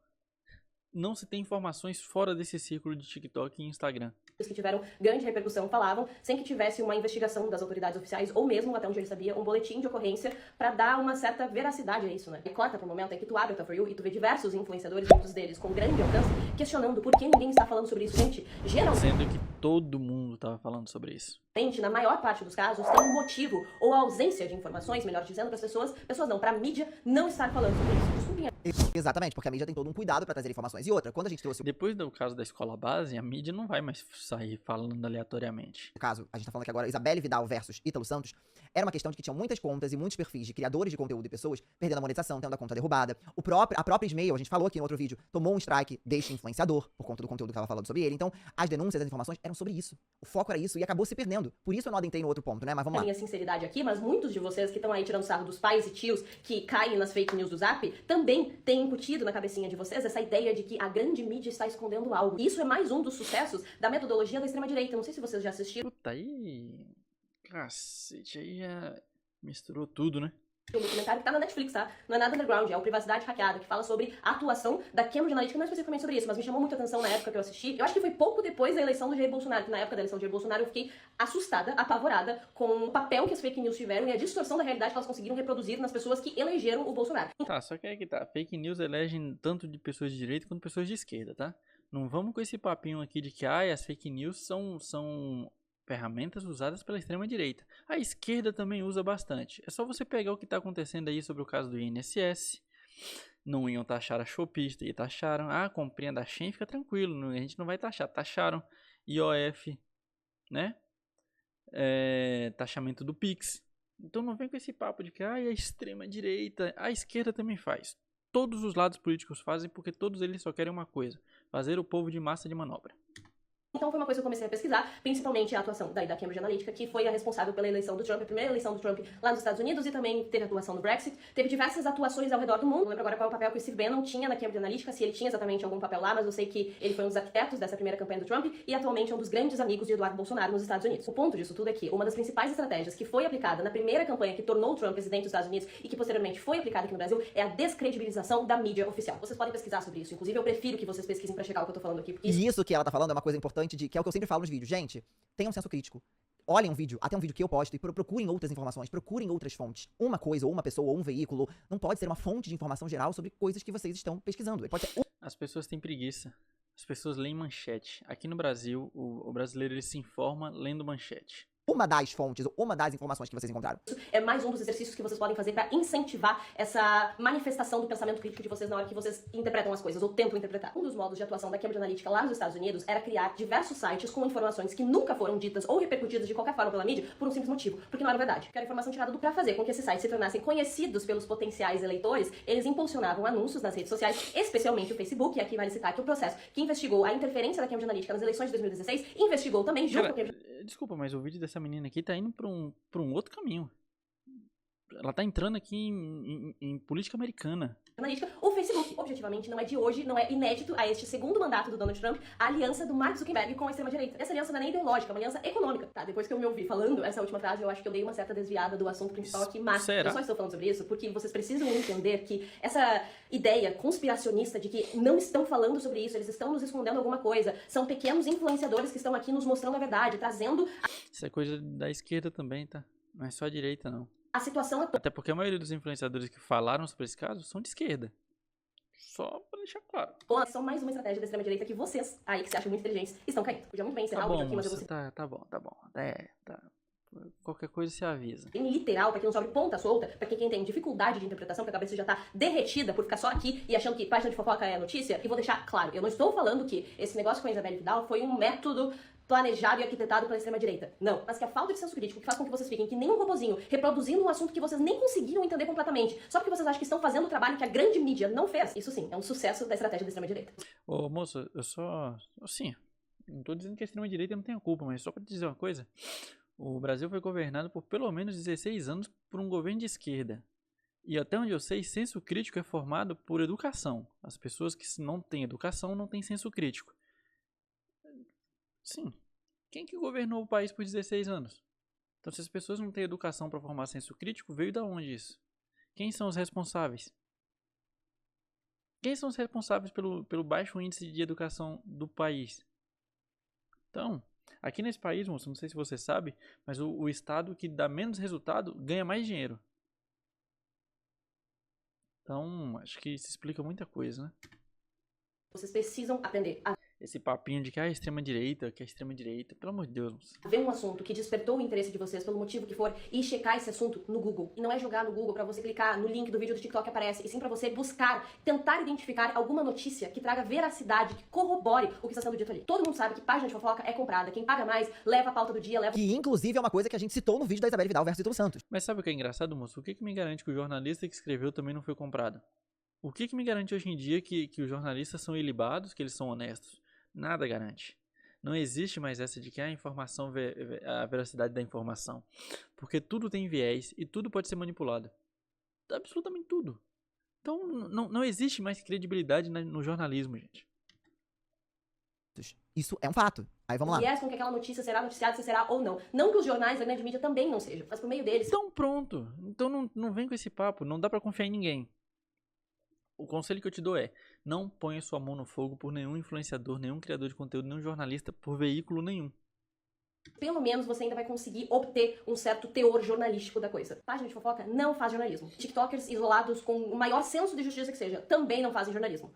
Não se tem informações fora desse círculo de TikTok e Instagram. Os que tiveram grande repercussão falavam sem que tivesse uma investigação das autoridades oficiais ou mesmo, até onde ele sabia, um boletim de ocorrência pra dar uma certa veracidade a isso, né? E corta pro momento é que tu abre o Tá For You e tu vê diversos influenciadores, muitos deles com grande alcance, questionando por que ninguém está falando sobre isso. Gente, geralmente... Sendo que todo mundo tava falando sobre isso. Na maior parte dos casos, tem um motivo ou ausência de informações, melhor dizendo, para as pessoas não, pra mídia não estar falando sobre isso. Desculpem. Exatamente, porque a mídia tem todo um cuidado pra trazer informações. E outra, quando a gente trouxe Depois do caso da escola base, a mídia não vai mais sair falando aleatoriamente. o caso, a gente tá falando aqui agora, Isabelle Vidal versus Ítalo Santos, era uma questão de que tinham muitas contas e muitos perfis de criadores de conteúdo e pessoas perdendo a monetização, tendo a conta derrubada. A própria Ismael, a gente falou aqui no outro vídeo, tomou um strike deste influenciador, por conta do conteúdo que ela falando sobre ele. Então, as denúncias, as informações eram sobre isso. O foco era isso e acabou se perdendo. Por isso eu não adentei no outro ponto, né? Mas vamos A lá. minha sinceridade aqui, mas muitos de vocês que estão aí tirando sarro dos pais e tios que caem nas fake news do Zap, também têm incutido na cabecinha de vocês essa ideia de que a grande mídia está escondendo algo. Isso é mais um dos sucessos da metodologia da extrema-direita. Não sei se vocês já assistiram Puta, aí... Cacete, aí já misturou tudo, né? o documentário que tá na Netflix, tá? Não é nada underground, é o Privacidade Hackeada, que fala sobre a atuação da Cambridge Analytica, não especificamente sobre isso, mas me chamou muita atenção na época que eu assisti. Eu acho que foi pouco depois da eleição do Jair Bolsonaro, que na época da eleição do Jair Bolsonaro eu fiquei assustada, apavorada com o papel que as fake news tiveram e a distorção da realidade que elas conseguiram reproduzir nas pessoas que elegeram o Bolsonaro. Tá, só que aí que tá. Fake news elegem tanto de pessoas de direita quanto pessoas de esquerda, tá? Não vamos com esse papinho aqui de que as fake news são ferramentas usadas pela extrema direita. A esquerda também usa bastante. É só você pegar o que está acontecendo aí sobre o caso do INSS. Não iam taxar a shopista e taxaram. A comprinha da Shein, fica tranquilo, a gente não vai taxar. Taxaram. IOF, né? Taxamento do Pix. Então não vem com esse papo de que a extrema direita. A esquerda também faz. Todos os lados políticos fazem porque todos eles só querem uma coisa: fazer o povo de massa de manobra. Então foi uma coisa que eu comecei a pesquisar, principalmente a atuação da Cambridge Analytica, que foi a responsável pela eleição do Trump, a primeira eleição do Trump lá nos Estados Unidos, e também teve a atuação no Brexit. Teve diversas atuações ao redor do mundo. Não lembro agora qual é o papel que o Steve Bannon tinha na Cambridge Analytica, se ele tinha exatamente algum papel lá, mas eu sei que ele foi um dos arquitetos dessa primeira campanha do Trump e atualmente é um dos grandes amigos de Eduardo Bolsonaro nos Estados Unidos. O ponto disso tudo é que uma das principais estratégias que foi aplicada na primeira campanha que tornou o Trump presidente dos Estados Unidos e que posteriormente foi aplicada aqui no Brasil é a descredibilização da mídia oficial. Vocês podem pesquisar sobre isso, inclusive eu prefiro que vocês pesquisem pra checar o que eu tô falando aqui, porque E isso que ela tá falando é uma coisa importante, que é o que eu sempre falo nos vídeos. Gente, tenham um senso crítico. Olhem um vídeo, até um vídeo que eu posto, e procurem outras informações, procurem outras fontes. Uma coisa, ou uma pessoa, ou um veículo, não pode ser uma fonte de informação geral sobre coisas que vocês estão pesquisando. Ele pode ser As pessoas têm preguiça. As pessoas leem manchete. Aqui no Brasil, o brasileiro ele se informa lendo manchete. uma das fontes, ou uma das informações que vocês encontraram. é mais um dos exercícios que vocês podem fazer para incentivar essa manifestação do pensamento crítico de vocês na hora que vocês interpretam as coisas, ou tentam interpretar. Um dos modos de atuação da Cambridge Analytica lá nos Estados Unidos era criar diversos sites com informações que nunca foram ditas ou repercutidas de qualquer forma pela mídia por um simples motivo, porque não era verdade. Que era informação tirada do pra fazer com que esses sites se tornassem conhecidos pelos potenciais eleitores, eles impulsionavam anúncios nas redes sociais, especialmente o Facebook, e aqui vale citar que o processo que investigou a interferência da Cambridge Analytica nas eleições de 2016, investigou também junto com a Cambridge. Desculpa, mas o vídeo dessa menina aqui tá indo pra um outro caminho. Ela tá entrando aqui em política americana. Analítica, o Facebook, objetivamente, não é de hoje, não é inédito a este segundo mandato do Donald Trump, a aliança do Mark Zuckerberg com a extrema-direita. Essa aliança não é nem ideológica, é uma aliança econômica. Tá, depois que eu me ouvi falando essa última frase, eu acho que eu dei uma certa desviada do assunto principal aqui, mas Será? eu só estou falando sobre isso porque vocês precisam entender que essa ideia conspiracionista de que não estão falando sobre isso, eles estão nos escondendo alguma coisa, são pequenos influenciadores que estão aqui nos mostrando a verdade, trazendo Isso é coisa da esquerda também, tá? Não é só a direita, não. a situação atual. Até porque a maioria dos influenciadores que falaram sobre esse caso são de esquerda. Só pra deixar claro. São mais uma estratégia da extrema-direita que vocês, aí que se acham muito inteligentes, estão caindo. Podia muito bem encerrar Tá o bom, vídeo aqui, mas eu vou moça, tá bom. Tá. Qualquer coisa se avisa. bem literal, pra que não sobre ponta solta, pra que quem tem dificuldade de interpretação, que a cabeça já tá derretida por ficar só aqui e achando que página de fofoca é notícia. E vou deixar claro, eu não estou falando que esse negócio com a Isabelle Vidal foi um método planejado e arquitetado pela extrema-direita. Não. Mas que a falta de senso crítico que faz com que vocês fiquem que nem um robozinho, reproduzindo um assunto que vocês nem conseguiram entender completamente, só porque vocês acham que estão fazendo o trabalho que a grande mídia não fez. Isso sim, é um sucesso da estratégia da extrema-direita. Ô, moça, eu só... Assim, não tô dizendo que a extrema-direita não tem a culpa, mas só pra te dizer uma coisa. O Brasil foi governado por pelo menos 16 anos por um governo de esquerda. E até onde eu sei, senso crítico é formado por educação. As pessoas que não têm educação não têm senso crítico. Sim. Quem que governou o país por 16 anos? Então, se as pessoas não têm educação para formar senso crítico, veio da onde isso? Quem são os responsáveis? Quem são os responsáveis pelo baixo índice de educação do país? Então, aqui nesse país, moço, não sei se você sabe, mas o estado que dá menos resultado ganha mais dinheiro. Então, acho que isso explica muita coisa, né? Vocês precisam aprender a Esse papinho de que a extrema-direita, pelo amor de Deus, moça. Ver um assunto que despertou o interesse de vocês, pelo motivo que for, e checar esse assunto no Google. E não é jogar no Google pra você clicar no link do vídeo do TikTok que aparece, e sim pra você buscar, tentar identificar alguma notícia que traga veracidade, que corrobore o que está sendo dito ali. Todo mundo sabe que página de fofoca é comprada. Quem paga mais, leva a pauta do dia, leva... Que inclusive é uma coisa que a gente citou no vídeo da Isabelle Vidal versus Ítalo Santos. Mas sabe o que é engraçado, moço? O que me garante que o jornalista que escreveu também não foi comprado? O que me garante hoje em dia que os jornalistas são ilibados, que eles são honestos? Nada garante. Não existe mais essa de que a informação, a veracidade da informação. Porque tudo tem viés e tudo pode ser manipulado. Absolutamente tudo. Então não existe mais credibilidade no jornalismo, gente. Isso é um fato. Aí vamos lá. Viés com que aquela notícia será noticiada, se será ou não. Não que os jornais da grande mídia também não sejam, mas por meio deles... Então pronto. Então não vem com esse papo. Não dá pra confiar em ninguém. O conselho que eu te dou é, não ponha sua mão no fogo por nenhum influenciador, nenhum criador de conteúdo, nenhum jornalista, por veículo nenhum. Pelo menos você ainda vai conseguir obter um certo teor jornalístico da coisa. Página de fofoca não faz jornalismo. TikTokers isolados com o maior senso de justiça que seja, também não fazem jornalismo.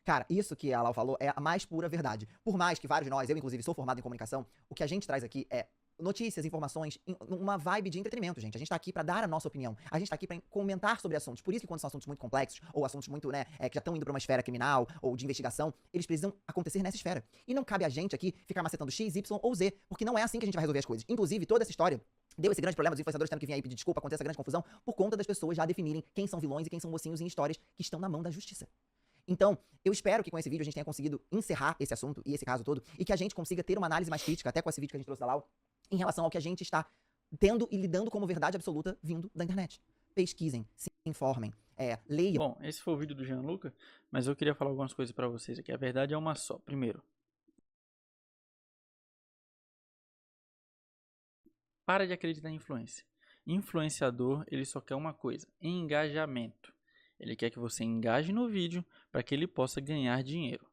Cara, isso que a Lau falou é a mais pura verdade. Por mais que vários de nós, eu inclusive sou formado em comunicação, o que a gente traz aqui é notícias, informações, uma vibe de entretenimento, gente. A gente tá aqui pra dar a nossa opinião. A gente tá aqui pra comentar sobre assuntos. Por isso que quando são assuntos muito complexos, ou assuntos muito, que já estão indo pra uma esfera criminal, ou de investigação, eles precisam acontecer nessa esfera. E não cabe a gente aqui ficar macetando X, Y ou Z, porque não é assim que a gente vai resolver as coisas. Inclusive, toda essa história deu esse grande problema dos influenciadores tendo que vir aí pedir desculpa, acontecer essa grande confusão, por conta das pessoas já definirem quem são vilões e quem são mocinhos em histórias que estão na mão da justiça. Então, eu espero que com esse vídeo a gente tenha conseguido encerrar esse assunto e esse caso todo, e que a gente consiga ter uma análise mais crítica, até com esse vídeo que a gente trouxe da Lau, em relação ao que a gente está tendo e lidando como verdade absoluta vindo da internet. Pesquisem, se informem, leiam. Bom, esse foi o vídeo do Gianluca, mas eu queria falar algumas coisas pra vocês aqui. A verdade é uma só. Primeiro, para de acreditar em influência. Influenciador, ele só quer uma coisa, engajamento. Ele quer que você engaje no vídeo para que ele possa ganhar dinheiro.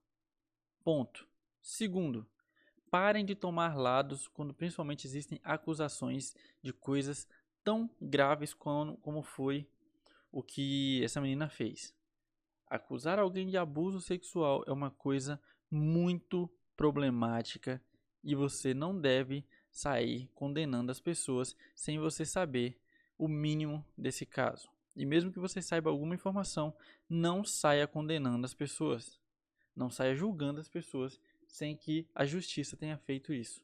Ponto. Segundo, parem de tomar lados quando principalmente existem acusações de coisas tão graves como foi o que essa menina fez. Acusar alguém de abuso sexual é uma coisa muito problemática e você não deve sair condenando as pessoas sem você saber o mínimo desse caso. E mesmo que você saiba alguma informação, não saia condenando as pessoas. Não saia julgando as pessoas sem que a justiça tenha feito isso.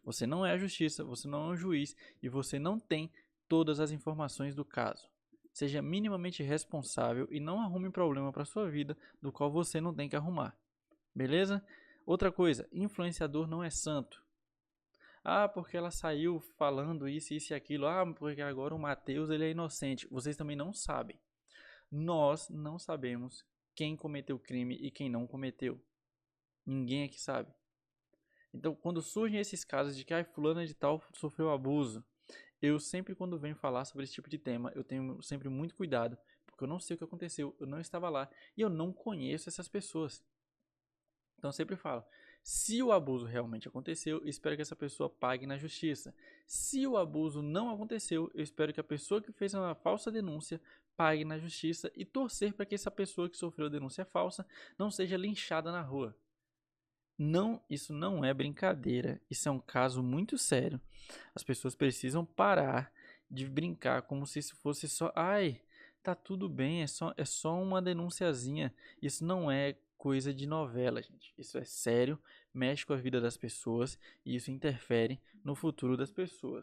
Você não é a justiça, você não é um juiz e você não tem todas as informações do caso. Seja minimamente responsável e não arrume problema para sua vida do qual você não tem que arrumar. Beleza? Outra coisa, influenciador não é santo. Ah, porque ela saiu falando isso e aquilo. Ah, porque agora o Matheus ele é inocente. Vocês também não sabem. Nós não sabemos quem cometeu o crime e quem não cometeu. Ninguém aqui sabe. Então, quando surgem esses casos de que fulana de tal sofreu abuso, eu sempre, quando venho falar sobre esse tipo de tema, eu tenho sempre muito cuidado, porque eu não sei o que aconteceu, eu não estava lá e eu não conheço essas pessoas. Então, eu sempre falo, se o abuso realmente aconteceu, eu espero que essa pessoa pague na justiça. Se o abuso não aconteceu, eu espero que a pessoa que fez uma falsa denúncia pague na justiça e torcer para que essa pessoa que sofreu a denúncia falsa não seja linchada na rua. Não, isso não é brincadeira, isso é um caso muito sério. As pessoas precisam parar de brincar como se isso fosse só, ai, tá tudo bem, é só uma denunciazinha. Isso não é coisa de novela, gente. Isso é sério, mexe com a vida das pessoas e isso interfere no futuro das pessoas.